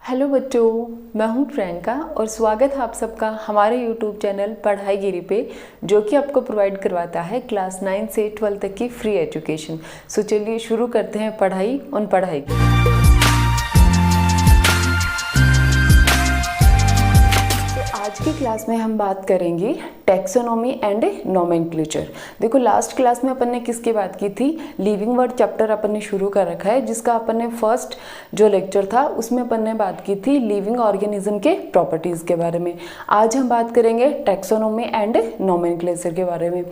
Hello बच्चों, मैं हूं प्रियंका और स्वागत है आप सबका हमारे यूट्यूब चैनल पढ़ाई गिरी पे, जो कि आपको प्रोवाइड करवाता है क्लास 9 से 12 तक की फ्री एजुकेशन। सो चलिए शुरू करते हैं पढ़ाई ऑन पढ़ाई। आज की क्लास में हम बात करेंगे टैक्सोनॉमी एंड नोमेनक्लेचर। देखो, लास्ट क्लास में अपन ने किसकी बात की थी? लिविंग वर्ड चैप्टर अपन ने शुरू कर रखा है, जिसका अपन ने फर्स्ट जो लेक्चर था उसमें अपन ने बात की थी लिविंग ऑर्गेनिज्म के प्रॉपर्टीज के बारे में। आज हम बात करेंगे टैक्सोनॉमी एंड नोमेनक्लेचर के बारे में।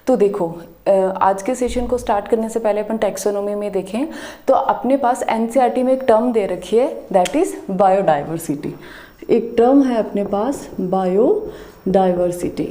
तो देखो, आज के सेशन को स्टार्ट करने से पहले अपन टैक्सोनॉमी में देखें तो अपने पास एनसीईआरटी में एक टर्म दे रखी है, दैट इज बायोडाइवर्सिटी। एक टर्म है अपने पास बायोडाइवर्सिटी।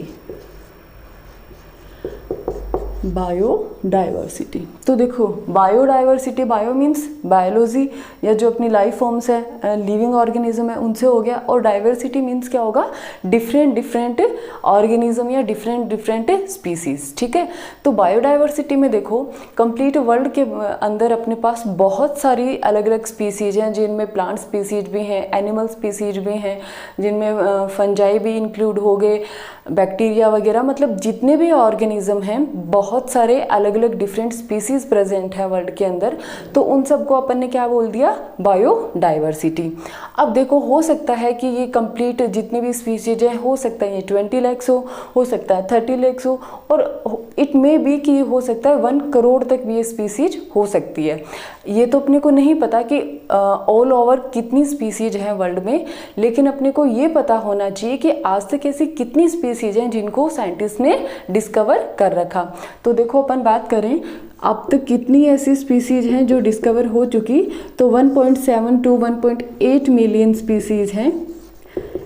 बायोडाइवर्सिटी, तो देखो बायोडाइवर्सिटी, बायो मीन्स बायोलॉजी या जो अपनी लाइफ फॉर्म्स है, लिविंग ऑर्गेनिज्म है, उनसे हो गया। और डाइवर्सिटी मीन्स क्या होगा? डिफरेंट ऑर्गेनिज्म या डिफरेंट स्पीसीज। ठीक है, तो बायोडाइवर्सिटी में देखो कंप्लीट वर्ल्ड के अंदर अपने पास बहुत सारी अलग अलग स्पीसीज हैं, जिनमें प्लांट स्पीसीज भी हैं, एनिमल स्पीसीज भी हैं, जिनमें फंजाई भी इंक्लूड हो गए, बैक्टीरिया वगैरह, मतलब जितने भी ऑर्गेनिज्म हैं बहुत सारे अलग अलग डिफरेंट स्पीसीज प्रेजेंट है वर्ल्ड के अंदर। तो उन सबको अपन ने क्या बोल दिया? बायोडाइवर्सिटी। अब देखो, हो सकता है कि ये कंप्लीट जितनी भी स्पीसीज है, हो सकता है ये 20 लाख हो सकता है 30 लाख हो, और इट मे बी कि हो सकता है 1 करोड़ तक भी ये स्पीसीज हो सकती है। ये तो अपने को नहीं पता कि ऑल ओवर कितनी स्पीसीज हैं वर्ल्ड में, लेकिन अपने को ये पता होना चाहिए कि आज तक ऐसी कितनी स्पीसीज हैं जिनको साइंटिस्ट ने डिस्कवर कर रखा। तो देखो, अपन बात करें अब तक कितनी ऐसी स्पीसीज हैं जो डिस्कवर हो चुकी, तो 1.7 to 1.8 मिलियन स्पीसीज हैं।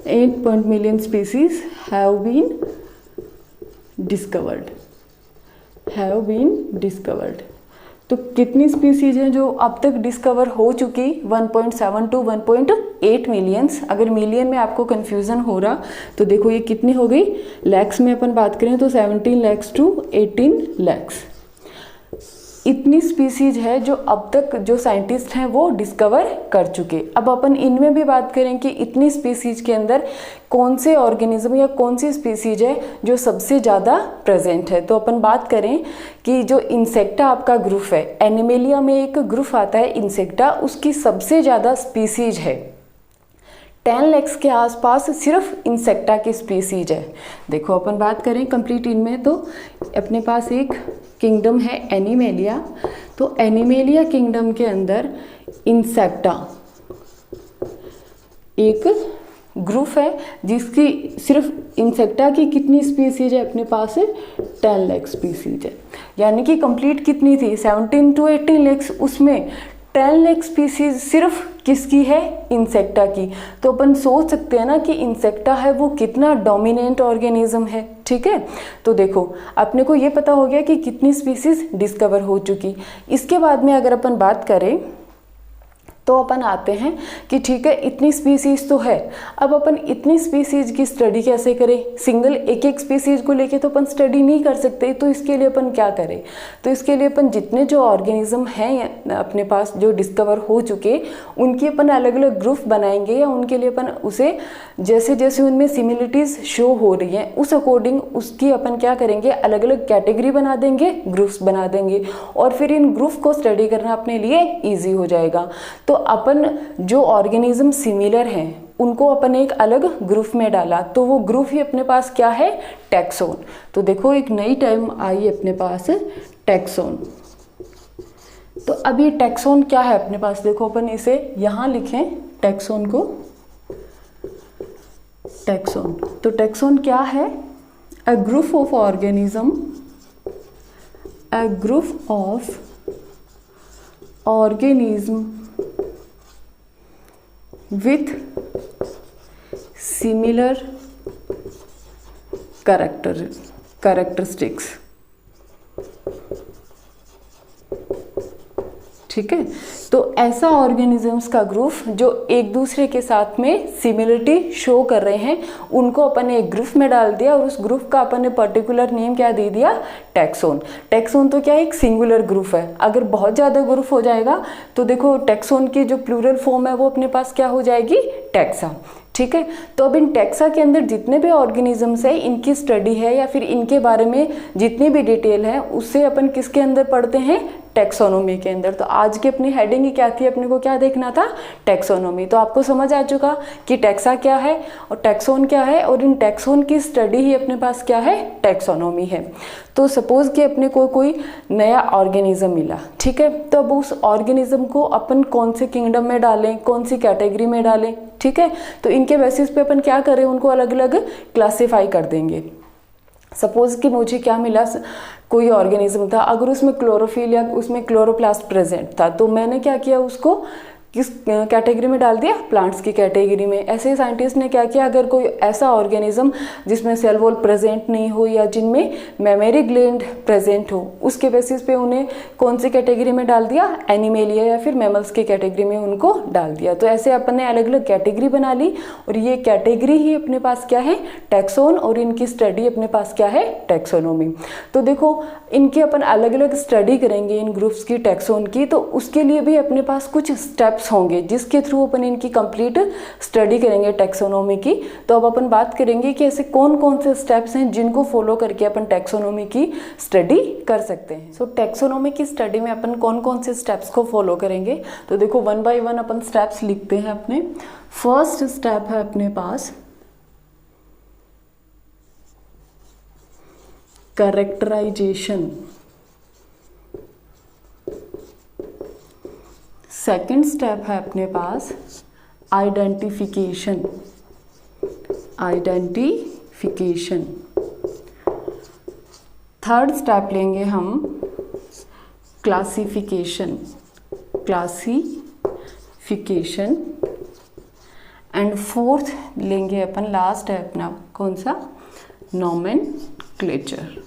8 million species have been discovered. तो कितनी स्पीसीज हैं जो अब तक डिस्कवर हो चुकी? 1.7 to 1.8 मिलियंस। अगर मिलियन में आपको कंफ्यूजन हो रहा तो देखो ये कितनी हो गई? लैक्स में अपन बात करें तो 17 lakhs to 18 lakhs। इतनी स्पीसीज है जो अब तक जो साइंटिस्ट हैं वो डिस्कवर कर चुके। अब अपन इनमें भी बात करें कि इतनी स्पीसीज के अंदर कौन से ऑर्गेनिज्म या कौन सी स्पीसीज है जो सबसे ज़्यादा प्रेजेंट है। तो अपन बात करें कि जो इंसेक्टा आपका ग्रुप है, एनिमेलिया में एक ग्रुप आता है इंसेक्टा, उसकी सबसे ज़्यादा स्पीसीज है। 10 lakhs के आसपास सिर्फ इंसेक्टा की स्पीसीज है। देखो, अपन बात करें कंप्लीट इनमें तो अपने पास एक किंगडम है एनिमेलिया। तो एनिमेलिया किंगडम के अंदर इंसेक्टा एक ग्रुप है जिसकी सिर्फ इंसेक्टा की कितनी स्पीसीज है अपने पास? 10 लाख स्पीसीज है। यानी कि कंप्लीट कितनी थी? 17 to 18 lakhs, उसमें 10 लाख स्पीसीज सिर्फ किसकी है? इंसेक्टा की। तो अपन सोच सकते हैं ना कि इंसेक्टा है वो कितना डोमिनेंट ऑर्गेनिज्म है। ठीक है, तो देखो अपने को ये पता हो गया कि कितनी स्पीसीज डिस्कवर हो चुकी। इसके बाद में अगर अपन बात करें तो अपन आते हैं कि ठीक है, इतनी स्पीसीज तो है, अब अपन इतनी स्पीसीज की स्टडी कैसे करें? सिंगल एक एक स्पीसीज को लेके तो अपन स्टडी नहीं कर सकते। तो इसके लिए अपन क्या करें? तो इसके लिए अपन जितने जो ऑर्गेनिज्म हैं अपने पास जो डिस्कवर हो चुके, उनकी अपन अलग अलग ग्रुप बनाएंगे, या उनके लिए अपन उसे जैसे जैसे उनमें सिमिलरिटीज शो हो रही हैं उस अकॉर्डिंग उसकी अपन क्या करेंगे? अलग अलग कैटेगरी बना देंगे, ग्रुप्स बना देंगे, और फिर इन ग्रुप को स्टडी करना अपने लिए ईजी हो जाएगा। तो अपन जो ऑर्गेनिज्म सिमिलर हैं उनको अपन एक अलग ग्रुप में डाला, तो वो ग्रुप ही अपने पास क्या है? टैक्सोन। तो देखो एक नई टर्म आई अपने पास, टैक्सोन। तो अब ये टैक्सोन क्या है अपने पास? देखो अपन इसे यहां लिखें टैक्सोन को। टैक्सोन, तो टैक्सोन क्या है? A group of organism, a group of organism with similar characteristics। ठीक है। तो ऐसा ऑर्गेनिजम्स का ग्रुप जो एक दूसरे के साथ में सिमिलरिटी शो कर रहे हैं, उनको अपन ने एक ग्रुप में डाल दिया और उस ग्रुप का अपन ने पर्टिकुलर नेम क्या दे दिया, टैक्सोन। टैक्सोन तो क्या एक सिंगुलर ग्रुप है, अगर बहुत ज़्यादा ग्रुप हो जाएगा तो देखो टैक्सोन की जो प्लूरल फॉर्म है वो अपने पास क्या हो जाएगी, टैक्सा। ठीक है। तो अब इन टैक्सा के अंदर जितने भी ऑर्गेनिजम्स है, इनकी स्टडी है या फिर इनके बारे में जितनी भी डिटेल है, उससे अपन किसके अंदर पढ़ते हैं, टैक्सोनॉमी के अंदर। तो आज की अपनी हेडिंग ही क्या थी, अपने को क्या देखना था, टैक्सोनॉमी। तो आपको समझ आ चुका कि टैक्सा क्या है और टैक्सोन क्या है, और इन टैक्सोन की स्टडी ही अपने पास क्या है, टैक्सोनॉमी है। तो सपोज कि अपने को कोई नया ऑर्गेनिज्म मिला, ठीक है, तो अब उस ऑर्गेनिज्म को अपन कौन से किंगडम में डालें, कौन सी कैटेगरी में डालें, ठीक है। तो इनके बेसिस पे अपन क्या करें, उनको अलग अलग क्लासीफाई कर देंगे। सपोज कि मुझे क्या मिला, कोई ऑर्गेनिज्म था, अगर उसमें क्लोरोफिल या उसमें क्लोरोप्लास्ट प्रेजेंट था, तो मैंने क्या किया, उसको किस कैटेगरी में डाल दिया, प्लांट्स की कैटेगरी में। ऐसे ही साइंटिस्ट ने क्या किया, अगर कोई ऐसा ऑर्गेनिज्म जिसमें सेल वॉल प्रेजेंट नहीं हो या जिनमें मेमोरी ग्लैंड प्रेजेंट हो, उसके बेसिस पे उन्हें कौन सी कैटेगरी में डाल दिया, एनिमेलिया या फिर मैमल्स की कैटेगरी में उनको डाल दिया। तो ऐसे अपन ने अलग अलग कैटेगरी बना ली और ये कैटेगरी ही अपने पास क्या है, टैक्सोन, और इनकी स्टडी अपने पास क्या है, टैक्सोनॉमी। तो देखो इनकी अपन अलग अलग स्टडी करेंगे इन ग्रुप्स की, टैक्सोन की, तो उसके लिए भी अपने पास कुछ स्टेप्स होंगे जिसके थ्रू अपन इनकी कंप्लीट स्टडी करेंगे टैक्सोनॉमी की। तो अब अपन बात करेंगे कि ऐसे कौन कौन से स्टेप्स हैं जिनको फॉलो करके अपन टैक्सोनॉमी की स्टडी कर सकते हैं। सो टैक्सोनॉमी की स्टडी में अपन कौन कौन से स्टेप्स को फॉलो करेंगे, तो देखो one by one upon steps लिखते हैं अपने। फर्स्ट स्टेप है अपने पास कैरेक्टराइजेशन, सेकेंड स्टेप है अपने पास आइडेंटिफिकेशन, थर्ड स्टेप लेंगे हम क्लासिफिकेशन, एंड फोर्थ लेंगे अपन, लास्ट है अपना कौन सा, नोमेनक्लेचर।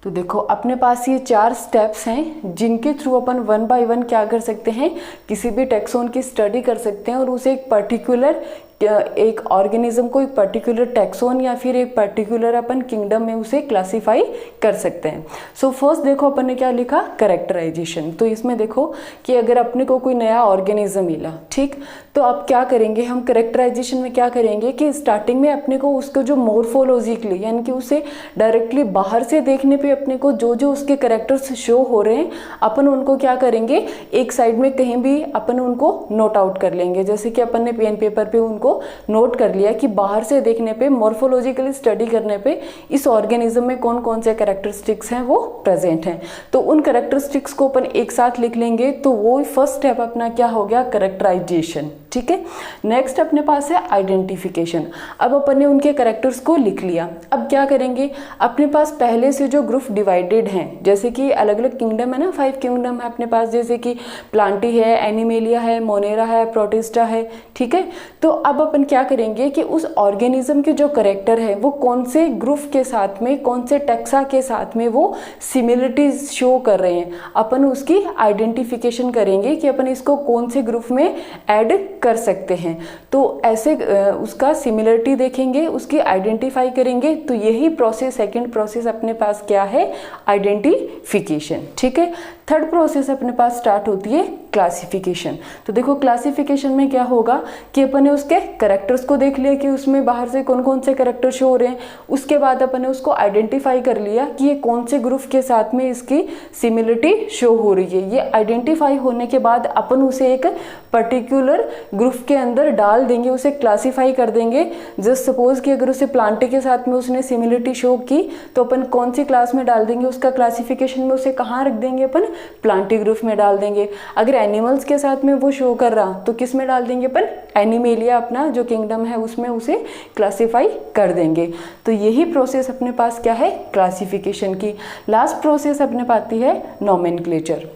तो देखो अपने पास ये 4 स्टेप्स हैं जिनके through upon one by one क्या कर सकते हैं, किसी भी टैक्सोन की स्टडी कर सकते हैं और उसे एक पर्टिकुलर एक ऑर्गेनिज्म को एक पर्टिकुलर टैक्सोन या फिर एक पर्टिकुलर अपन किंगडम में उसे क्लासिफाई कर सकते हैं। सो फर्स्ट देखो अपन ने क्या लिखा, कैरेक्टराइजेशन। तो इसमें देखो कि अगर अपने को कोई नया ऑर्गेनिज्म मिला, ठीक, तो अब क्या करेंगे हम कैरेक्टराइजेशन में, क्या करेंगे कि स्टार्टिंग में अपने को उसको जो मोर्फोलॉजिकली यानी कि उसे डायरेक्टली बाहर से देखने पे अपने को जो जो उसके कैरेक्टर्स शो हो रहे हैं, अपन उनको क्या करेंगे, एक साइड में कहीं भी अपन उनको नोट आउट कर लेंगे। जैसे कि अपन ने पेन पेपर पे उनको नोट कर लिया कि बाहर से देखने पे, मॉर्फोलॉजिकली स्टडी करने पे इस ऑर्गेनिज्म में कौन कौन से कैरेक्टरिस्टिक्स हैं वो प्रेजेंट हैं। तो उन कैरेक्टरिस्टिक्स को अपन एक साथ लिख लेंगे, तो वो फर्स्ट स्टेप अपना क्या हो गया, कैरेक्टराइजेशन। ठीक है। नेक्स्ट अपने पास है आइडेंटिफिकेशन। अब अपन ने उनके कैरेक्टर्स को लिख लिया, अब क्या करेंगे, अपने पास पहले से जो ग्रुप डिवाइडेड हैं, जैसे कि अलग अलग किंगडम है ना, 5 किंगडम है अपने पास, जैसे कि प्लांटी है, एनिमेलिया है, मोनेरा है, प्रोटिस्टा है, ठीक है। तो अब अपन क्या करेंगे कि उस ऑर्गेनिज्म के जो कैरेक्टर है वो कौन से ग्रुप के साथ में, कौन से टैक्सा के साथ में वो सिमिलरिटीज शो कर रहे हैं, अपन उसकी आइडेंटिफिकेशन करेंगे कि अपन इसको कौन से ग्रुप में ऐड कर सकते हैं। तो ऐसे उसका सिमिलरिटी देखेंगे, उसकी आइडेंटिफाई करेंगे। तो यही प्रोसेस, सेकंड प्रोसेस अपने पास क्या है, आइडेंटिफिकेशन। ठीक है। थर्ड प्रोसेस अपने पास स्टार्ट होती है क्लासिफिकेशन। तो देखो क्लासिफिकेशन में क्या होगा कि अपन ने उसके कैरेक्टर्स को देख लिया कि उसमें बाहर से कौन कौन से कैरेक्टर शो हो रहे हैं, उसके बाद अपन ने उसको आइडेंटिफाई कर लिया कि ये कौन से ग्रुप के साथ में इसकी सिमिलरिटी शो हो रही है। ये आइडेंटिफाई होने के बाद अपन उसे एक पर्टिकुलर ग्रुप के अंदर डाल देंगे, उसे क्लासीफाई कर देंगे। जस्ट सपोज कि अगर उसे प्लांटे के साथ में उसने सिमिलरिटी शो की तो अपन कौन सी क्लास में डाल देंगे, उसका क्लासिफिकेशन में उसे कहाँ रख देंगे, अपन प्लांटी ग्रुप में डाल देंगे। अगर एनिमल्स के साथ में वो शो कर रहा तो किस में डाल देंगे, अपन एनिमेलिया अपना जो किंगडम है उसमें उसे क्लासीफाई कर देंगे। तो यही प्रोसेस अपने पास क्या है, क्लासिफिकेशन की। लास्ट प्रोसेस अपने पास आती है नोमेनक्लेचर।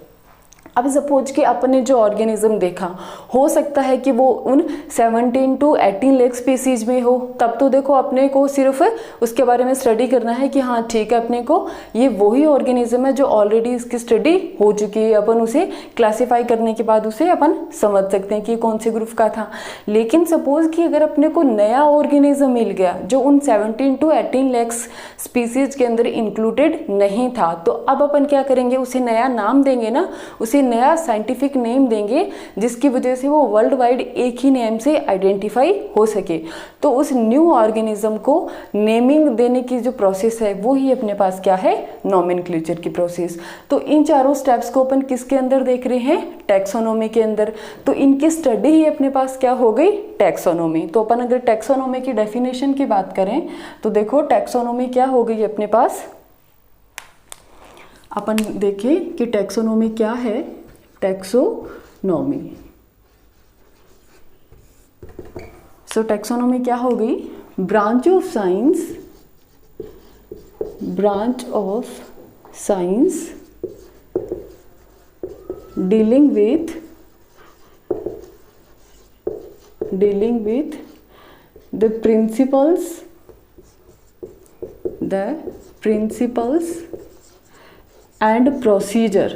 अब सपोज कि अपने जो ऑर्गेनिज्म देखा, हो सकता है कि वो उन 17 to 18 लाख स्पीसीज में हो, तब तो देखो अपने को सिर्फ उसके बारे में स्टडी करना है कि हाँ ठीक है, अपने को ये वही ऑर्गेनिज्म है जो ऑलरेडी इसकी स्टडी हो चुकी है, अपन उसे क्लासीफाई करने के बाद उसे अपन समझ सकते हैं कि कौन से ग्रुप का था। लेकिन सपोज कि अगर अपने को नया ऑर्गेनिज्म मिल गया जो उन 17 to 18 लाख स्पीसीज के अंदर इंक्लूडेड नहीं था, तो अब अपन क्या करेंगे, उसे नया नाम देंगे ना, उसे नया साइंटिफिक नेम देंगे जिसकी वजह से वो वर्ल्ड वाइड एक ही नेम से आइडेंटिफाई हो सके। तो उस न्यू ऑर्गेनिज्म को नेमिंग देने की जो प्रोसेस है वो ही अपने पास क्या है, नॉमेनक्लेचर की प्रोसेस। तो इन चारों स्टेप्स को अपन किसके अंदर देख रहे हैं, टैक्सोनॉमी के अंदर। तो इनकी स्टडी ही अपने पास क्या हो गई, टैक्सोनॉमी। तो अपन अगर टैक्सोनॉमी की डेफिनेशन की बात करें तो देखो टैक्सोनॉमी क्या हो गई अपने पास, अपन देखें कि टैक्सोनॉमी क्या है। टैक्सोनॉमी, सो टैक्सोनॉमी क्या हो गई, branch of science dealing with the principles and procedure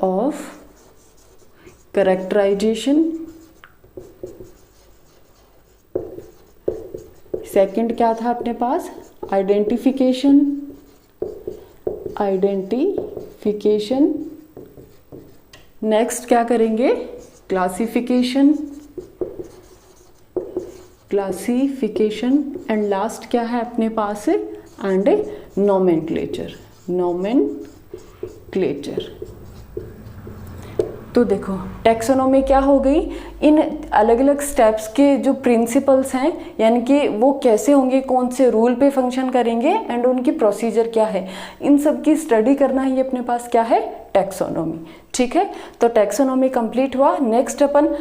of characterization। Second क्या था अपने पास, आइडेंटिफिकेशन। नेक्स्ट क्या करेंगे, क्लासिफिकेशन एंड लास्ट क्या है अपने पास, एंड नॉमेनक्लेचर। तो देखो टैक्सोनॉमी क्या हो गई, इन अलग अलग स्टेप्स के जो प्रिंसिपल्स हैं, यानी कि वो कैसे होंगे, कौन से रूल पे फंक्शन करेंगे एंड उनकी प्रोसीजर क्या है, इन सब की स्टडी करना ही अपने पास क्या है, टैक्सोनॉमी। ठीक है, तो टैक्सोनॉमी कंप्लीट हुआ। नेक्स्ट अपन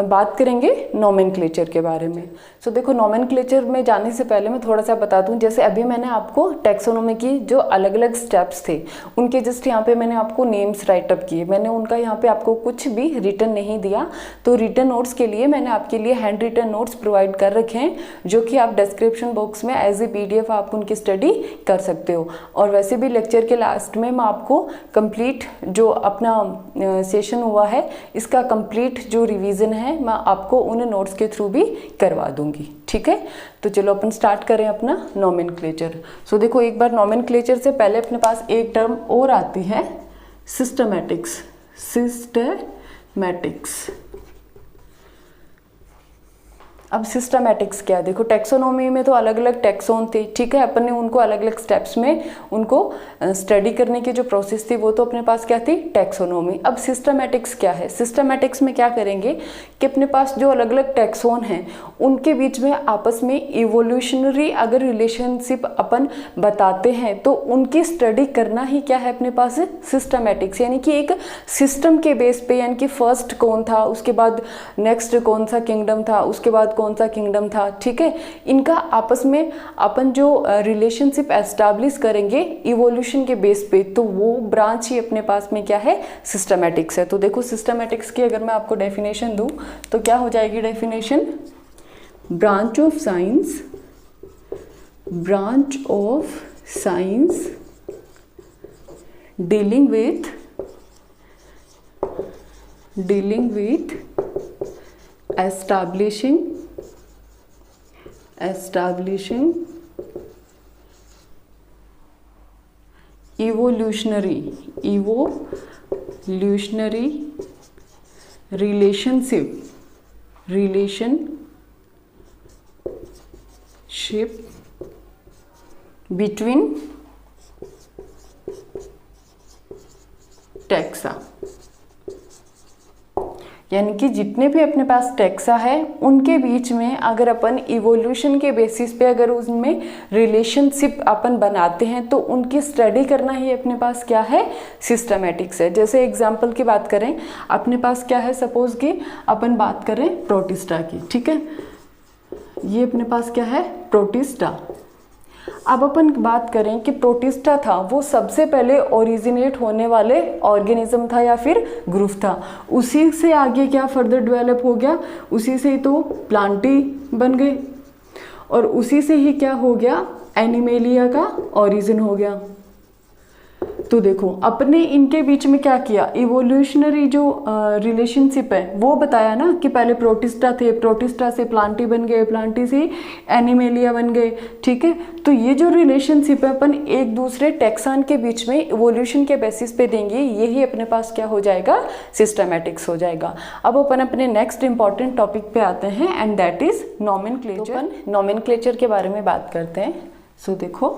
बात करेंगे नॉमेनक्लेचर के बारे में। सो देखो नॉमेनक्लेचर में जाने से पहले मैं थोड़ा सा बता दूं, जैसे अभी मैंने आपको टैक्सोनॉमी की जो अलग अलग स्टेप्स थे उनके जस्ट यहाँ पे मैंने आपको नेम्स राइटअप किए, मैंने उनका यहाँ पे आपको कुछ भी रिटर्न नहीं दिया। तो रिटर्न नोट्स के लिए मैंने आपके लिए हैंड रिटन नोट्स प्रोवाइड कर रखे हैं, जो कि आप डिस्क्रिप्शन बॉक्स में एज ए PDF आप उनकी स्टडी कर सकते हो। और वैसे भी लेक्चर के लास्ट में मैं आपको कंप्लीट जो अपना सेशन हुआ है इसका कंप्लीट जो रिवीजन है मैं आपको उन नोट्स के थ्रू भी करवा दूंगी। ठीक है, तो चलो अपन स्टार्ट करें अपना नॉमेनक्लेचर। सो देखो एक बार नॉमेनक्लेचर से पहले अपने पास एक टर्म और आती है, सिस्टमैटिक्स। अब सिस्टमैटिक्स क्या है, देखो टैक्सोनॉमी में तो अलग अलग टैक्सोन थे। ठीक है, अपन ने उनको अलग अलग स्टेप्स में उनको स्टडी करने की जो प्रोसेस थी वो तो अपने पास क्या थी, टैक्सोनॉमी। अब सिस्टमैटिक्स क्या है, सिस्टमैटिक्स में क्या करेंगे कि अपने पास जो अलग अलग टैक्सोन हैं उनके बीच में आपस में इवोल्यूशनरी अगर रिलेशनशिप अपन बताते हैं तो उनकी स्टडी करना ही क्या है अपने पास, सिस्टमैटिक्स। यानी कि एक सिस्टम के बेस पे, यानी कि फर्स्ट कौन था, उसके बाद नेक्स्ट कौन सा किंगडम था, उसके बाद कौन सा किंगडम था। ठीक है, इनका आपस में अपन जो रिलेशनशिप एस्टैब्लिश करेंगे इवोल्यूशन के बेस पे, तो वो ब्रांच ही अपने पास में क्या है, सिस्टमैटिक्स है। तो देखो सिस्टमैटिक्स की अगर मैं आपको डेफिनेशन दूं तो क्या हो जाएगी definition, branch of science dealing with establishing evolutionary relationship between taxa। यानी कि जितने भी अपने पास टैक्सा है उनके बीच में अगर अपन इवोल्यूशन के बेसिस पे अगर उनमें रिलेशनशिप अपन बनाते हैं तो उनकी स्टडी करना ही अपने पास क्या है, सिस्टमैटिक्स है। जैसे एग्जांपल की बात करें, अपने पास क्या है, सपोज कि अपन बात करें प्रोटिस्टा की। ठीक है, ये अपने पास क्या है, प्रोटिस्टा। अब अपन बात करें कि प्रोटिस्टा था वो सबसे पहले ओरिजिनेट होने वाले ऑर्गेनिज्म था या फिर ग्रुप था, उसी से आगे क्या फर्दर डेवलप हो गया, उसी से ही तो प्लांटी बन गए और उसी से ही क्या हो गया, एनिमेलिया का ओरिजिन हो गया। तो देखो अपने इनके बीच में क्या किया, इवोल्यूशनरी जो रिलेशनशिप है वो बताया ना कि पहले प्रोटिस्टा थे, प्रोटिस्टा से प्लांटी बन गए, प्लांटी से एनिमेलिया बन गए, ठीक है। तो ये जो रिलेशनशिप है अपन एक दूसरे टेक्सान के बीच में इवोल्यूशन के बेसिस पे देंगे, यही अपने पास क्या हो जाएगा, सिस्टमैटिक्स हो जाएगा। अब अपन अपने नेक्स्ट इंपॉर्टेंट टॉपिक पे आते हैं and that is nomenclature. Nomenclature के बारे में बात करते हैं। सो देखो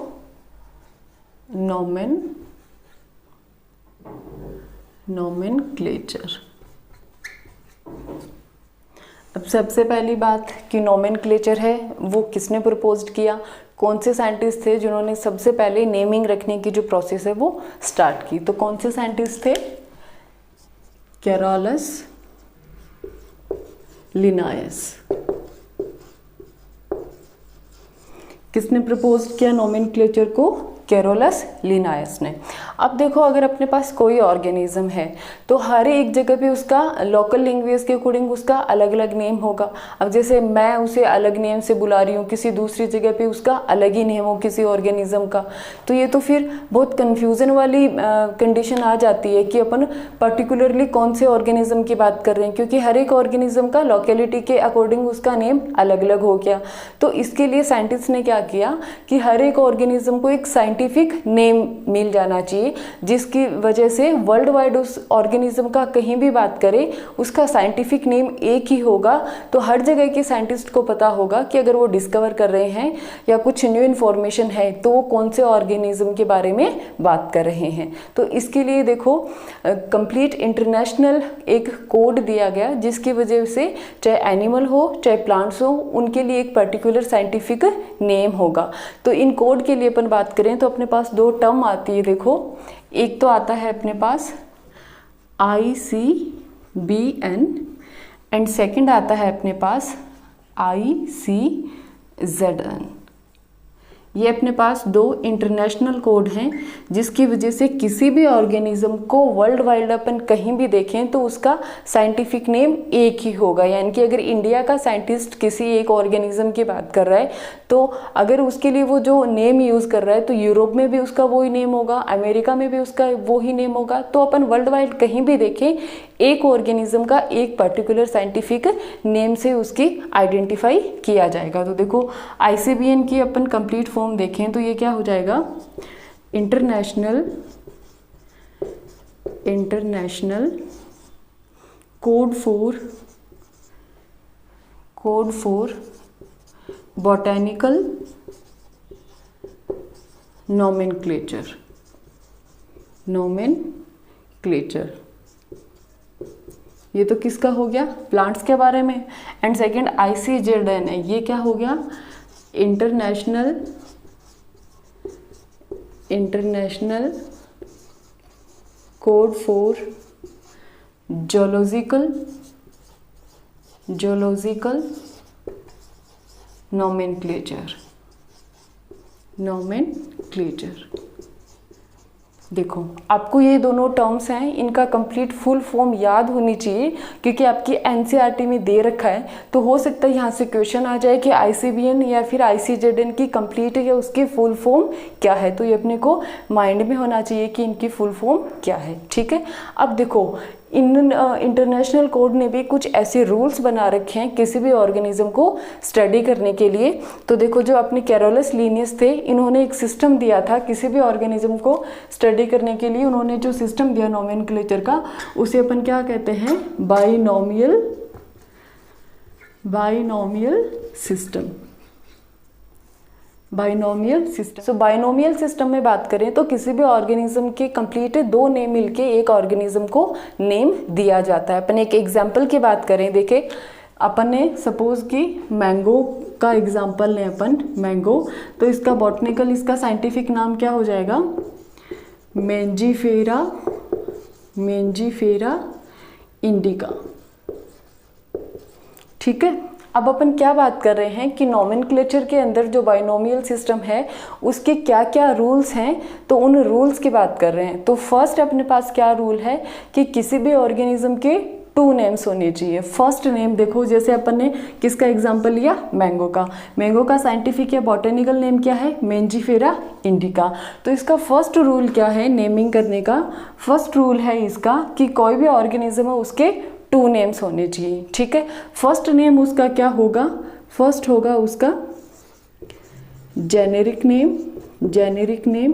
नॉमेनक्लेचर। अब सबसे पहली बात कि नॉमेनक्लेचर है वो किसने प्रपोज्ड किया, कौन से साइंटिस्ट थे जिन्होंने सबसे पहले नेमिंग रखने की जो प्रोसेस है वो स्टार्ट की। तो कौन से साइंटिस्ट थे, कैरोलस लिनायस। किसने प्रपोज किया नॉमेनक्लेचर को, कैरोलस लिनायस ने। अब देखो अगर अपने पास कोई ऑर्गेनिज्म है तो हर एक जगह पे उसका लोकल लैंग्वेज के अकॉर्डिंग उसका अलग अलग नेम होगा। अब जैसे मैं उसे अलग नेम से बुला रही हूँ, किसी दूसरी जगह पे उसका अलग ही नेम हो किसी ऑर्गेनिज्म का, तो ये तो फिर बहुत कन्फ्यूज़न वाली कंडीशन आ जाती है कि अपन पर्टिकुलरली कौन से ऑर्गेनिज्म की बात कर रहे हैं, क्योंकि हर एक ऑर्गेनिज्म का लोकेलिटी के अकॉर्डिंग उसका नेम अलग अलग हो गया। तो इसके लिए साइंटिस्ट ने क्या किया कि हर एक ऑर्गेनिज्म को एक साइंटिफिक नेम मिल जाना चाहिए, जिसकी वजह से वर्ल्ड वाइड उस ऑर्गेनिज्म का कहीं भी बात करें उसका साइंटिफिक नेम एक ही होगा। तो हर जगह के साइंटिस्ट को पता होगा कि अगर वो डिस्कवर कर रहे हैं या कुछ न्यू इन्फॉर्मेशन है तो वो कौन से ऑर्गेनिज्म के बारे में बात कर रहे हैं। तो इसके लिए देखो कंप्लीट इंटरनेशनल एक कोड दिया गया, जिसकी वजह से चाहे एनिमल हो चाहे प्लांट्स हो उनके लिए एक पर्टिकुलर साइंटिफिक नेम होगा। तो इन कोड के लिए अपन बात करें तो अपने पास दो टर्म आती है। देखो एक तो आता है अपने पास ICBN एंड सेकंड आता है अपने पास ICZN। ये अपने पास दो इंटरनेशनल कोड हैं जिसकी वजह से किसी भी ऑर्गेनिज्म को वर्ल्ड वाइड अपन कहीं भी देखें तो उसका साइंटिफिक नेम एक ही होगा। यानी कि अगर इंडिया का साइंटिस्ट किसी एक ऑर्गेनिज्म की बात कर रहा है तो अगर उसके लिए वो जो नेम यूज़ कर रहा है तो यूरोप में भी उसका वही नेम होगा, अमेरिका में भी उसका वो ही नेम होगा। तो अपन वर्ल्ड वाइड कहीं भी देखें एक ऑर्गेनिज्म का एक पर्टिकुलर साइंटिफिक नेम से उसकी आइडेंटिफाई किया जाएगा। तो देखो ICBN की अपन कंप्लीट फॉर्म देखें तो ये क्या हो जाएगा, international code for botanical nomenclature. ये तो किसका हो गया, प्लांट्स के बारे में। एंड सेकंड ICZN है, ये क्या हो गया, international code for zoological nomenclature. देखो आपको ये दोनों टर्म्स हैं, इनका कंप्लीट फुल फॉर्म याद होनी चाहिए क्योंकि आपकी NCERT में दे रखा है। तो हो सकता है यहाँ से क्वेश्चन आ जाए कि ICBN या फिर ICZN की कंप्लीट या उसकी फुल फॉर्म क्या है। तो ये अपने को माइंड में होना चाहिए कि इनकी फुल फॉर्म क्या है, ठीक है। अब देखो इन इंटरनेशनल कोड ने भी कुछ ऐसे रूल्स बना रखे हैं किसी भी ऑर्गेनिज्म को स्टडी करने के लिए। तो देखो जो अपने कैरोलस लिनियस थे, इन्होंने एक सिस्टम दिया था किसी भी ऑर्गेनिज्म को स्टडी करने के लिए। उन्होंने जो सिस्टम दिया नॉमेनक्लेचर का उसे अपन क्या कहते हैं, बाइनोमियल सिस्टम। सो बाइनोमियल सिस्टम में बात करें तो किसी भी ऑर्गेनिज्म के कंप्लीट दो नेम मिलके एक ऑर्गेनिज्म को नेम दिया जाता है। अपन एक एग्जांपल की बात करें, देखें अपन ने सपोज कि मैंगो का एग्जांपल लें अपन, मैंगो, तो इसका बॉटनिकल इसका साइंटिफिक नाम क्या हो जाएगा, मेंजीफेरा इंडिका, ठीक है। अब अपन क्या बात कर रहे हैं कि नॉमेनक्लेचर के अंदर जो बाइनोमियल सिस्टम है उसके क्या क्या रूल्स हैं, तो उन रूल्स की बात कर रहे हैं। तो फर्स्ट अपने पास क्या रूल है कि किसी भी ऑर्गेनिज्म के 2 नेम्स होने चाहिए। फर्स्ट नेम देखो, जैसे अपन ने किसका एग्जांपल लिया, मैंगो का। मैंगो का साइंटिफिक या बॉटनिकल नेम क्या है, मेंजीफेरा इंडिका। तो इसका फर्स्ट रूल क्या है नेमिंग करने का, फर्स्ट रूल है इसका कि कोई भी ऑर्गेनिज्म है उसके 2 नेम्स होने चाहिए। ठीक है, फर्स्ट नेम उसका क्या होगा, फर्स्ट होगा उसका जेनेरिक नेम, जेनेरिक नेम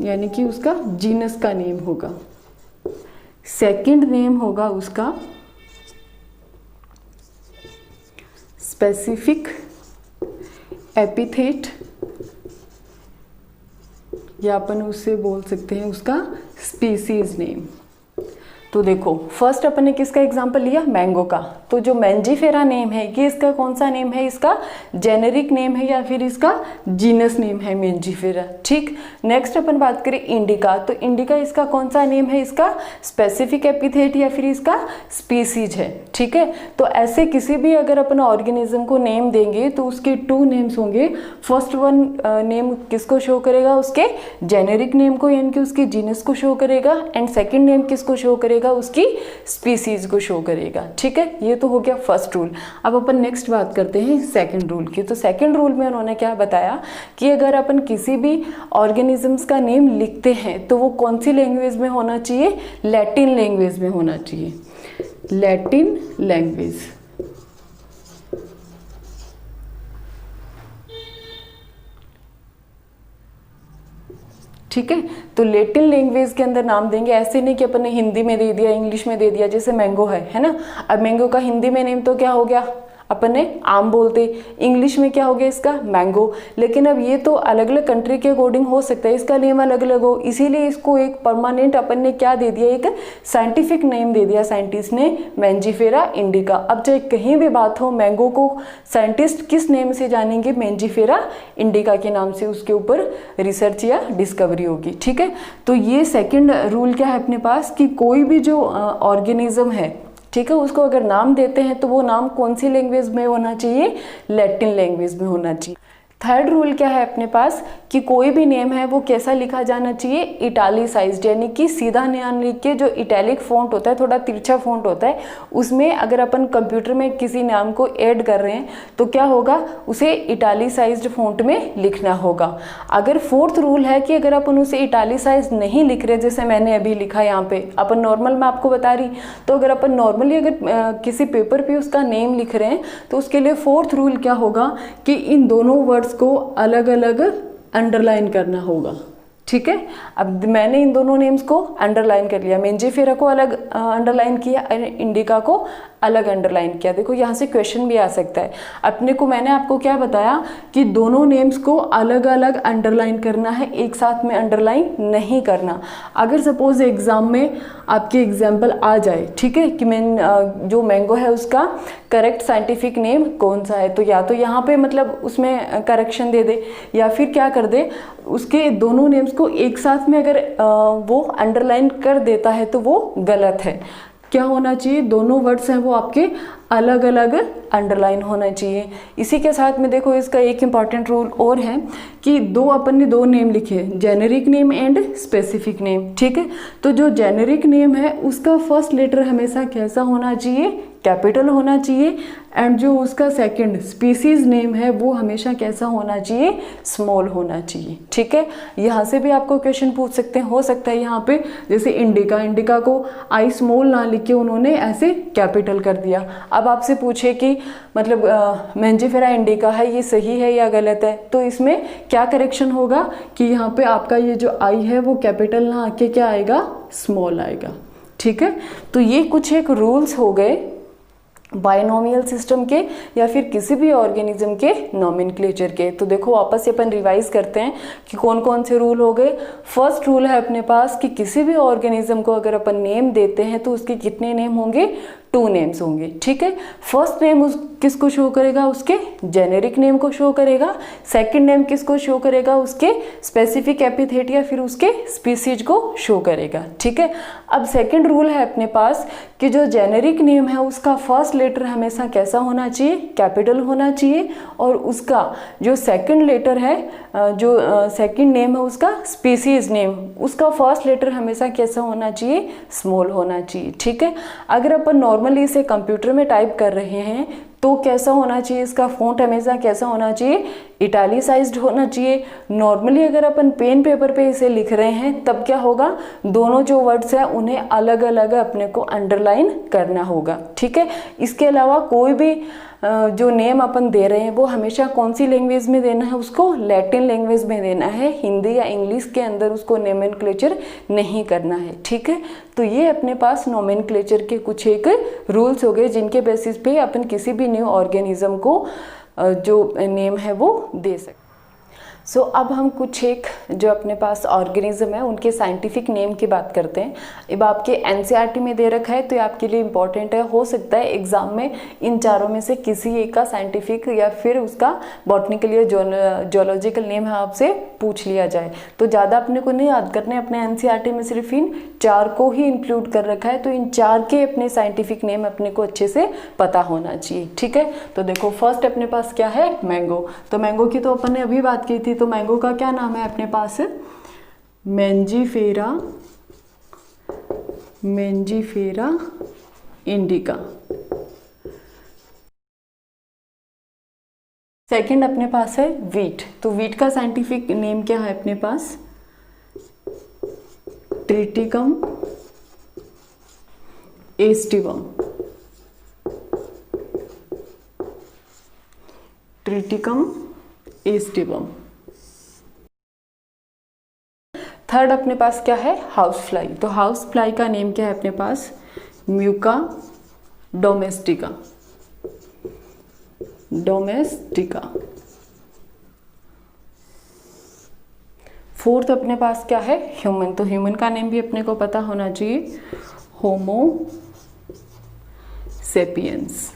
यानी कि उसका जीनस का नेम होगा। सेकंड नेम होगा उसका स्पेसिफिक एपिथेट, या अपन उससे बोल सकते हैं उसका स्पीसीज नेम। तो देखो फर्स्ट अपन ने किसका एग्जांपल लिया, मैंगो का। तो जो मेंजीफेरा नेम है ये इसका कौन सा नेम है, इसका जेनेरिक नेम है या फिर इसका जीनस नेम है मेंजीफेरा। ठीक, नेक्स्ट अपन बात करें इंडिका। तो इंडिका इसका कौन सा नेम है, इसका स्पेसिफिक एपिथेट या फिर इसका स्पीसीज है। ठीक है, तो ऐसे किसी भी अगर अपन ऑर्गेनिज्म को नेम देंगे तो उसके 2 नेम्स होंगे। फर्स्ट वन नेम किसको शो करेगा, उसके जेनेरिक नेम को यानी कि उसके जीनस को शो करेगा, एंड सेकेंड नेम किसको शो करेगा, उसकी स्पीसीज को शो करेगा। ठीक है, ये तो हो गया फर्स्ट रूल। अब अपन नेक्स्ट बात करते हैं सेकंड रूल की। तो सेकंड रूल में उन्होंने क्या बताया कि अगर अपन किसी भी ऑर्गेनिजम्स का नेम लिखते हैं तो वो कौन सी लैंग्वेज में होना चाहिए, लैटिन लैंग्वेज में होना चाहिए, लैटिन लैंग्वेज। ठीक है, तो लैटिन लैंग्वेज के अंदर नाम देंगे। ऐसे नहीं कि अपन ने हिंदी में दे दिया, इंग्लिश में दे दिया, जैसे मैंगो है ना। अब मैंगो का हिंदी में नेम तो क्या हो गया, अपन ने आम बोलते, इंग्लिश में क्या हो गया इसका मैंगो। लेकिन अब ये तो अलग अलग कंट्री के अकॉर्डिंग हो सकता है, इसका नेम अलग अलग हो, इसीलिए इसको एक परमानेंट अपन ने क्या दे दिया, एक साइंटिफिक नेम दे दिया साइंटिस्ट ने, मेंजीफेरा इंडिका। अब चाहे कहीं भी बात हो, मैंगो को साइंटिस्ट किस नेम से जानेंगे, मेंजीफेरा इंडिका के नाम से उसके ऊपर रिसर्च या डिस्कवरी होगी। ठीक है, तो ये सेकेंड रूल क्या है अपने पास कि कोई भी जो ऑर्गेनिज्म है, ठीक है, उसको अगर नाम देते हैं तो वो नाम कौन सी लैंग्वेज में होना चाहिए, लैटिन लैंग्वेज में होना चाहिए। थर्ड रूल क्या है अपने पास कि कोई भी नेम है वो कैसा लिखा जाना चाहिए, इटालिसाइज्ड, यानी कि सीधा ना लिख के जो इटैलिक फॉन्ट होता है, थोड़ा तिरछा फॉन्ट होता है, उसमें अगर अपन कंप्यूटर में किसी नाम को ऐड कर रहे हैं तो क्या होगा, उसे इटालिसाइज्ड फॉन्ट में लिखना होगा। अगर फोर्थ रूल है कि अगर अपन उसे इटालिसाइज्ड नहीं लिख रहे, जैसे मैंने अभी लिखा यहाँ पे, अपन नॉर्मल मैं आपको बता रही, तो अगर अपन नॉर्मली अगर किसी पेपर पे उसका नेम लिख रहे हैं तो उसके लिए फोर्थ रूल क्या होगा कि इन दोनों वर्ड्स को अलग अलग अंडरलाइन करना होगा। ठीक है, अब मैंने इन दोनों नेम्स को अंडरलाइन कर लिया, मेंजीफेरा को अलग अंडरलाइन किया, इंडिका को अलग अंडरलाइन किया। देखो यहाँ से क्वेश्चन भी आ सकता है अपने को। मैंने आपको क्या बताया कि दोनों नेम्स को अलग अलग अंडरलाइन करना है, एक साथ में अंडरलाइन नहीं करना। अगर सपोज एग्जाम में आपके एग्जाम्पल आ जाए, ठीक है, कि मैं जो मैंगो है उसका करेक्ट साइंटिफिक नेम कौन सा है, तो या तो यहाँ पे मतलब उसमें करेक्शन दे दे, या फिर क्या कर दे, उसके दोनों नेम्स को एक साथ में अगर वो अंडरलाइन कर देता है तो वो गलत है। क्या होना चाहिए, दोनों वर्ड्स हैं वो आपके अलग अलग अंडरलाइन होना चाहिए। इसी के साथ में देखो इसका एक इम्पॉर्टेंट रूल और है कि अपन ने दो नेम लिखे, generic name and specific name. ठीक है, तो जो जेनेरिक नेम है उसका फर्स्ट लेटर हमेशा कैसा होना चाहिए, कैपिटल होना चाहिए, एंड जो उसका सेकंड स्पीसीज नेम है वो हमेशा कैसा होना चाहिए, स्मॉल होना चाहिए। ठीक है, यहाँ से भी आपको क्वेश्चन पूछ सकते हैं, हो सकता है यहाँ पे जैसे इंडिका को आई स्मॉल ना लिख के उन्होंने ऐसे कैपिटल कर दिया। अब आपसे पूछे कि मतलब मेंजीफेरा इंडिका है, ये सही है या गलत है, तो इसमें क्या करेक्शन होगा कि यहाँ पे आपका ये जो आई है वो कैपिटल ना आके क्या आएगा, स्मॉल आएगा। ठीक है, तो ये कुछ एक रूल्स हो गए बाइनोमियल सिस्टम के या फिर किसी भी ऑर्गेनिज्म के नॉमेनक्लेचर के। तो देखो वापस से अपन रिवाइज करते हैं कि कौन कौन से रूल हो गए। फर्स्ट रूल है अपने पास कि किसी भी ऑर्गेनिज्म को अगर अपन नेम देते हैं तो उसके कितने नेम होंगे, 2 नेम्स होंगे, ठीक है। फर्स्ट नेम किसको शो करेगा, उसके जेनेरिक नेम को शो करेगा। सेकंड नेम किसको शो करेगा, उसके स्पेसिफिक एपिथेट या फिर उसके स्पीसीज को शो करेगा, ठीक है। अब सेकंड रूल है अपने पास कि जो जेनेरिक नेम है उसका फर्स्ट लेटर हमेशा कैसा होना चाहिए, कैपिटल होना चाहिए, और उसका जो सेकंड लेटर है, जो सेकंड नेम है उसका स्पीसीज नेम, उसका फर्स्ट लेटर हमेशा कैसा होना चाहिए, स्मॉल होना चाहिए, ठीक है। अगर अपन नॉर्मली इसे कंप्यूटर में टाइप कर रहे हैं तो कैसा होना चाहिए, इसका फॉन्ट हमेशा कैसा होना चाहिए, इटैलिसाइज्ड होना चाहिए। नॉर्मली अगर अपन पेन पेपर पे इसे लिख रहे हैं तब क्या होगा, दोनों जो वर्ड्स हैं उन्हें अलग अलग अपने को अंडरलाइन करना होगा, ठीक है। इसके अलावा कोई भी जो नेम अपन दे रहे हैं वो हमेशा कौन सी लैंग्वेज में देना है, उसको लैटिन लैंग्वेज में देना है, हिंदी या इंग्लिश के अंदर उसको नोमेनक्लेचर नहीं करना है, ठीक है। तो ये अपने पास नोमेनक्लेचर के कुछ एक रूल्स हो गए जिनके बेसिस पे अपन किसी भी न्यू ऑर्गेनिज्म को जो नेम है वो दे सकते। सो अब हम कुछ एक जो अपने पास ऑर्गेनिज्म है उनके साइंटिफिक नेम की बात करते हैं। अब आपके एनसीईआरटी में दे रखा है तो ये आपके लिए इम्पॉर्टेंट है, हो सकता है एग्जाम में इन चारों में से किसी एक का साइंटिफिक या फिर उसका बॉटनिकल या जोलॉजिकल नेम है आपसे पूछ लिया जाए। तो ज़्यादा अपने को नहीं याद करने, अपने एनसीईआरटी में सिर्फ इन 4 को ही इंक्लूड कर रखा है, तो इन 4 के अपने साइंटिफिक नेम अपने को अच्छे से पता होना चाहिए, ठीक है। तो देखो फर्स्ट अपने पास क्या है, मैंगो। तो मैंगो की तो अपन ने अभी बात की थी, तो मैंगो का क्या नाम है अपने पास, मैंजीफेरा, मैंजीफेरा इंडिका। सेकंड अपने पास है वीट। तो वीट का साइंटिफिक नेम क्या है अपने पास, Triticum aestivum, Triticum aestivum. Third अपने पास क्या है, हाउस फ्लाई। तो हाउस फ्लाई का नेम क्या है अपने पास, म्यूका डोमेस्टिका, डोमेस्टिका। फोर्थ अपने पास क्या है, ह्यूमन। तो ह्यूमन का नेम भी अपने को पता होना चाहिए, होमो सेपियंस।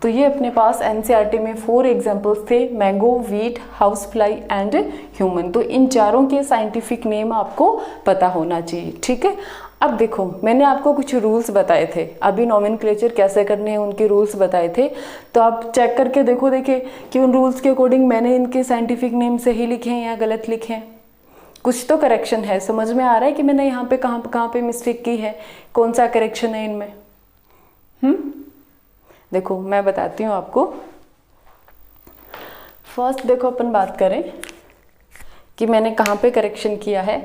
तो ये अपने पास एनसीईआरटी में 4 एग्जाम्पल्स थे, mango, wheat, house fly and human. तो इन चारों के साइंटिफिक नेम आपको पता होना चाहिए, ठीक है। अब देखो मैंने आपको कुछ रूल्स बताए थे, अभी नोमेनक्लेचर कैसे करने हैं उनके रूल्स बताए थे, तो आप चेक करके देखिए कि उन रूल्स के अकॉर्डिंग मैंने इनके साइंटिफिक नेम सही लिखे हैं या गलत लिखे हैं। कुछ तो करेक्शन है, समझ में आ रहा है कि मैंने यहाँ पे कहाँ पे मिस्टेक की है, कौन सा करेक्शन है इनमें। देखो मैं बताती हूँ आपको। फर्स्ट देखो अपन बात करें कि मैंने कहाँ पे करेक्शन किया है।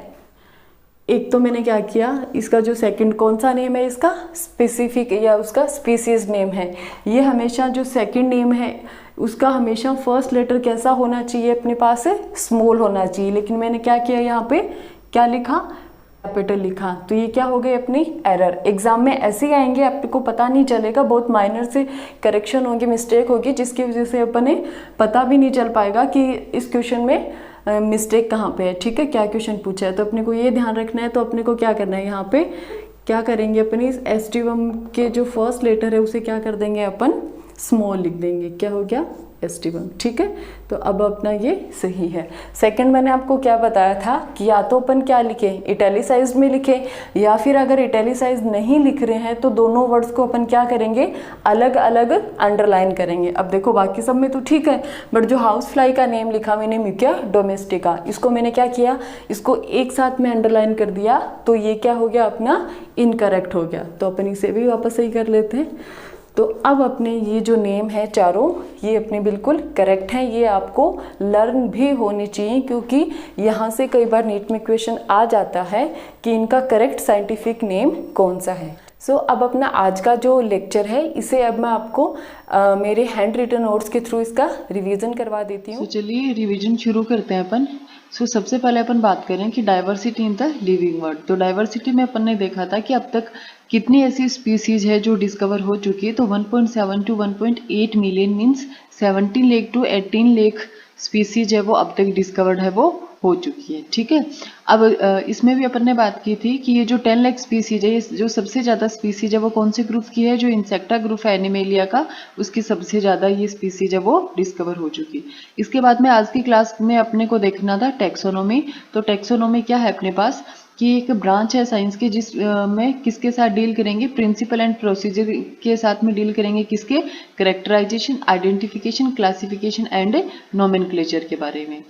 एक तो मैंने क्या किया, इसका जो सेकंड कौन सा नेम है, इसका स्पेसिफिक या उसका स्पीसीज नेम है। ये हमेशा जो सेकंड नेम है उसका हमेशा फर्स्ट लेटर कैसा होना चाहिए अपने पास है, स्मॉल होना चाहिए। लेकिन मैंने क्या किया, यहाँ पे क्या लिखा, कैपिटल लिखा। तो ये क्या हो गई अपनी एरर। एग्जाम में ऐसे ही आएंगे, आपको पता नहीं चलेगा, बहुत माइनर से करेक्शन होगी, मिस्टेक होगी, जिसकी वजह से अपने पता भी नहीं चल पाएगा कि इस क्वेश्चन में मिस्टेक कहाँ पे है, ठीक है, क्या क्वेश्चन पूछा है। तो अपने को ये ध्यान रखना है। तो अपने को क्या करना है, यहाँ पे क्या करेंगे अपनी इस एस्टिवम के जो फर्स्ट लेटर है उसे क्या कर देंगे अपन, स्मॉल लिख देंगे। क्या हो गया, एस्टिवम, ठीक है। तो अब अपना ये सही है। सेकंड मैंने आपको क्या बताया था कि या तो अपन क्या लिखे, इटैलिसाइज्ड में लिखे, या फिर अगर इटैलिसाइज्ड नहीं लिख रहे हैं तो दोनों वर्ड्स को अपन क्या करेंगे, अलग अलग अंडरलाइन करेंगे। अब देखो बाकी सब में तो ठीक है, बट जो हाउस फ्लाई का नेम लिखा मैंने म्यूका डोमेस्टिका, इसको मैंने क्या किया, इसको एक साथ में अंडरलाइन कर दिया, तो ये क्या हो गया अपना इनकरेक्ट हो गया। तो अपन इसे भी वापस सही कर लेते हैं। तो अब अपने ये जो नेम है चारों, ये अपने बिल्कुल करेक्ट हैं। ये आपको लर्न भी होनी चाहिए, क्योंकि यहाँ से कई बार नीट में क्वेश्चन आ जाता है कि इनका करेक्ट साइंटिफिक नेम कौन सा है। सो अब अपना आज का जो लेक्चर है इसे अब मैं आपको मेरे हैंड रिटन नोट्स के थ्रू इसका रिवीजन करवा देती हूँ। चलिए रिवीजन शुरू करते हैं अपन। सबसे पहले अपन बात करें कि diversity in the living world. तो डाइवर्सिटी में अपन ने देखा था कि अब तक कितनी ऐसी स्पीसीज है जो डिस्कवर हो चुकी है। तो 1.7 to 1.8 million means 17 lakh to 18 lakh species है वो अब तक डिस्कवर्ड है वो हो चुकी है। ठीक है, अब इसमें भी अपन ने बात की थी कि ये जो 10 लाख स्पीसीज है, ये जो सबसे ज़्यादा स्पीसीज है वो कौन से ग्रुप की है, जो इंसेक्टा ग्रुप है एनिमेलिया का, उसकी सबसे ज़्यादा ये स्पीसीज है वो डिस्कवर हो चुकी। इसके बाद में आज की क्लास में अपने को देखना था टैक्सोनॉमी। तो टैक्सोनॉमी क्या है अपने पास कि एक ब्रांच है साइंस की जिस में किसके साथ डील करेंगे, प्रिंसिपल एंड प्रोसीजर के साथ में डील करेंगे, किसके, characterization, identification, classification and nomenclature के बारे में।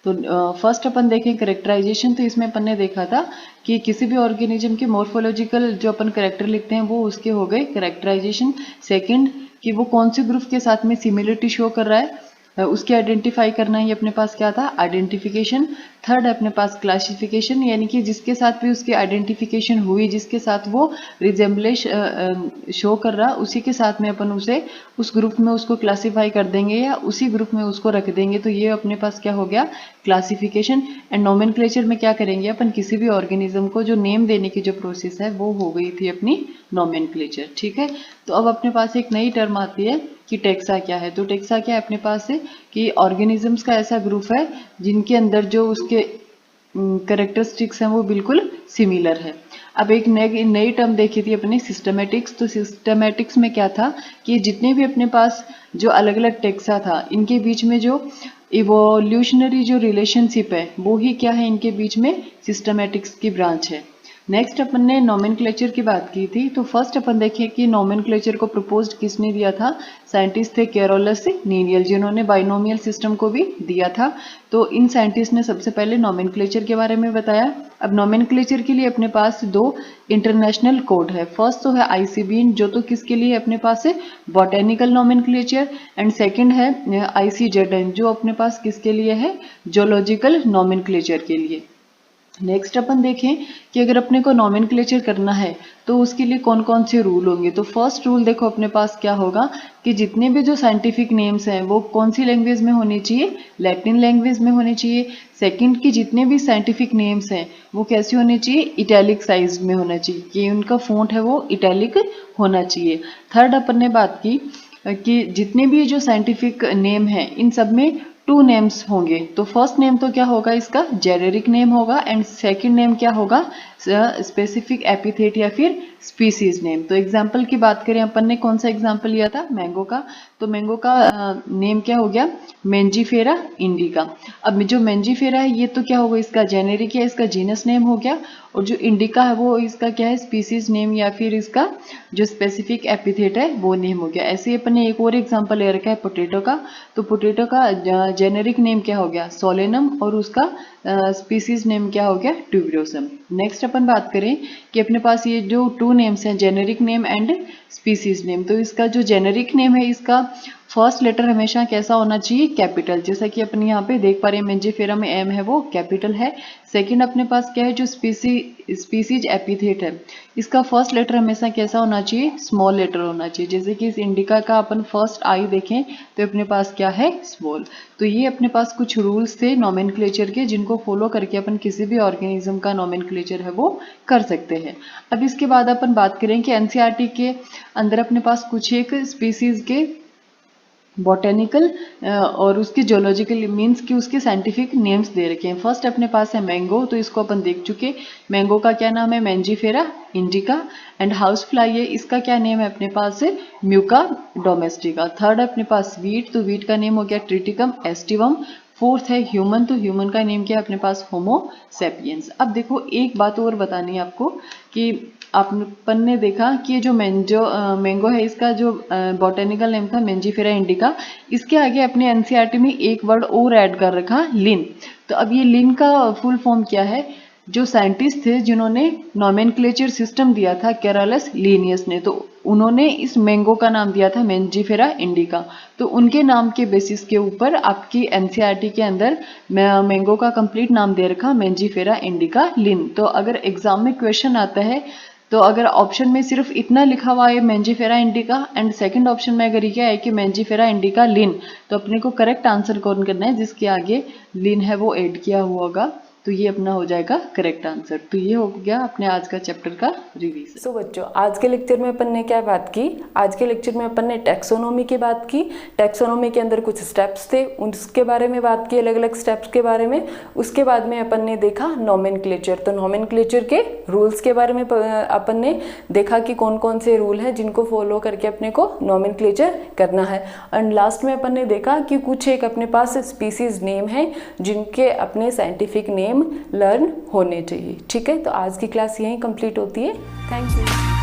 तो फर्स्ट अपन देखें कैरेक्टराइजेशन। तो इसमें अपन ने देखा था कि किसी भी ऑर्गेनिज्म के मॉर्फोलॉजिकल जो अपन कैरेक्टर लिखते हैं वो उसके हो गए कैरेक्टराइजेशन। सेकंड कि वो कौन से ग्रुप के साथ में सिमिलरिटी शो कर रहा है, उसके आइडेंटिफाई करना ही अपने पास क्या था, आइडेंटिफिकेशन। थर्ड अपने पास क्लासिफिकेशन, यानी कि जिसके साथ भी उसकी आइडेंटिफिकेशन हुई, जिसके साथ वो रिजेम्बलेंस शो कर रहा, उसी के साथ में अपन उसे उस ग्रुप में उसको क्लासिफाई कर देंगे या उसी ग्रुप में उसको रख देंगे। तो ये अपने पास क्या हो गया, क्लासिफिकेशन। एंड नोमेनक्लेचर में क्या करेंगे अपन, किसी भी ऑर्गेनिज्म को जो नेम देने की जो प्रोसेस है वो हो गई थी अपनी नोमेनक्लेचर। ठीक है, तो अब अपने पास एक नई टर्म आती है कि टेक्सा क्या है। तो टेक्सा क्या है अपने पास है कि ऑर्गेनिजम्स का ऐसा ग्रुप है जिनके अंदर जो उसके कैरेक्टरिस्टिक्स हैं वो बिल्कुल सिमिलर है। अब एक नई टर्म देखी थी अपने सिस्टमेटिक्स। तो सिस्टमेटिक्स में क्या था कि जितने भी अपने पास जो अलग अलग टेक्सा था इनके बीच में जो इवोल्यूशनरी जो रिलेशनशिप है वो ही क्या है, इनके बीच में सिस्टमेटिक्स की ब्रांच है। नेक्स्ट अपन ने नोमेनक्लेचर की बात की थी। तो फर्स्ट अपन देखें कि नोमेनक्लेचर को प्रपोज्ड किसने दिया था, साइंटिस्ट थे कैरोलस लीनियल, जिन्होंने बाइनोमियल सिस्टम को भी दिया था। तो इन साइंटिस्ट ने सबसे पहले नोमेनक्लेचर के बारे में बताया। अब नोमेनक्लेचर के लिए अपने पास दो इंटरनेशनल कोड है। फर्स्ट तो है ICBN, जो तो किसके लिए अपने पास है, बॉटेनिकल नोमेनक्लेचर। एंड सेकंड है ICZN, जो अपने पास किसके लिए है, जोलॉजिकल नोमेनक्लेचर के लिए। नेक्स्ट अपन देखें कि अगर अपने को नोमेनक्लेचर करना है तो उसके लिए कौन कौन से रूल होंगे। तो फर्स्ट रूल देखो अपने पास क्या होगा कि जितने भी जो साइंटिफिक नेम्स हैं वो कौन सी लैंग्वेज में होनी चाहिए, लैटिन लैंग्वेज में होनी चाहिए। सेकंड कि जितने भी साइंटिफिक नेम्स हैं वो कैसे होने चाहिए, इटैलिक साइज में होना चाहिए, कि उनका फॉन्ट है वो इटैलिक होना चाहिए। थर्ड अपन ने बात की कि जितने भी जो साइंटिफिक नेम है इन सब में 2 नेम्स होंगे। तो फर्स्ट नेम तो क्या होगा, इसका जेनेरिक नेम होगा। एंड सेकंड नेम क्या होगा, स्पेसिफिक एपिथेट या फिर स्पीसीज नेम। तो एग्जाम्पल की बात करें, अपन ने कौन सा एग्जाम्पल लिया था, मैंगो का। तो मैंगो का नेम क्या हो गया, मेंजीफेरा इंडिका। अब जो मेंजीफेरा है ये तो क्या होगा, इसका जेनेरिक है, इसका जीनस नेम हो गया। और जो इंडिका है वो इसका क्या है, स्पीसीज नेम या फिर इसका जो स्पेसिफिक एपिथेट है वो नेम हो गया। ऐसे ही अपन ने एक और एग्जाम्पल ले रखा है पोटैटो का। तो पोटैटो का जेनेरिक नेम क्या हो गया, सोलेनम, और उसका स्पीसीज नेम क्या हो गया, ट्यूबरोसम। नेक्स्ट अपन बात करें कि अपने पास ये जो 2 नेम्स हैं, generic name and species name. तो इसका जो जेनेरिक नेम है इसका फर्स्ट लेटर हमेशा कैसा होना चाहिए, कैपिटल, जैसा कि अपन यहाँ पे देख पा रहे हैं मेंजीफेरा में एम है वो कैपिटल है। सेकंड अपने पास क्या है, जो स्पीसीज एपिथेट है इसका फर्स्ट लेटर हमेशा कैसा होना चाहिए, स्मॉल लेटर होना चाहिए। जैसे कि इस इंडिका का अपन फर्स्ट आई देखें तो अपने पास क्या है, स्मॉल। तो ये अपने पास कुछ रूल्स थे नोमेनक्लेचर के जिनको फॉलो करके अपन किसी भी ऑर्गेनिज्म का नोमेनक्लेचर है वो कर सकते हैं। अब इसके बाद अपन बात करें कि एनसीईआरटी के अंदर अपने पास कुछ एक स्पीसीज के बॉटेनिकल और उसके जोलॉजिकल मीन्स कि उसके साइंटिफिक नेम्स दे रखे हैं। फर्स्ट अपने पास है मैंगो, तो इसको अपन देख चुके। मैंगो का क्या नाम है, Mangifera indica. And house fly है, इसका क्या नेम है अपने पास है, म्यूका डोमेस्टिका। थर्ड अपने पास वीट, तो वीट का नेम हो गया ट्रिटिकम एस्टिवम। फोर्थ है ह्यूमन, तो ह्यूमन का नेम क्या है अपने पास, होमो सेपियंस। अब देखो एक बात और बतानी है आपको कि अपन ने देखा कि ये जो मैंगो है इसका जो बॉटेनिकल नेम था मेंजीफेरा इंडिका, इसके आगे अपने एनसीईआरटी में एक वर्ड और ऐड कर रखा, लिन। तो अब ये लिन का फुल फॉर्म क्या है, जो साइंटिस्ट थे जिन्होंने नोमेनक्लेचर सिस्टम दिया था कैरोलस लीनियस ने, तो उन्होंने इस मैंगो का नाम दिया था मेंजीफेरा इंडिका। तो उनके नाम के बेसिस के ऊपर आपकी एनसीईआरटी के अंदर मैंगो का कंप्लीट नाम दे रखा मेंजीफेरा इंडिका लिन। तो अगर एग्जाम में क्वेश्चन आता है तो अगर ऑप्शन में सिर्फ इतना लिखा हुआ है Mangifera indica and second option में अगर ये है कि मेंजीफेरा इंडिका लिन, तो अपने को करेक्ट आंसर कौन करना है, जिसके आगे लिन है वो ऐड किया हुआ होगा। तो ये अपना हो जाएगा करेक्ट आंसर। तो ये हो गया अपने आज का चैप्टर का रिवीजन। सो बच्चों, आज के लेक्चर में अपन ने क्या बात की? आज के लेक्चर में अपन ने टैक्सोनॉमी की बात की। टैक्सोनॉमी के अंदर कुछ स्टेप्स थे, उसके बारे में बात की, अलग अलग स्टेप्स के बारे में। उसके बाद में अपन ने देखा नोमेनक्लेचर। तो नोमेनक्लेचर के रूल्स के बारे में अपन ने देखा कि कौन कौन से रूल हैं जिनको फॉलो करके अपने को नोमेनक्लेचर करना है। एंड लास्ट में अपन ने देखा कि कुछ एक अपने पास स्पीसीज नेम है जिनके अपने साइंटिफिक नेम लर्न होने चाहिए। ठीक है, तो आज की क्लास यहीं कंप्लीट होती है। Thank you.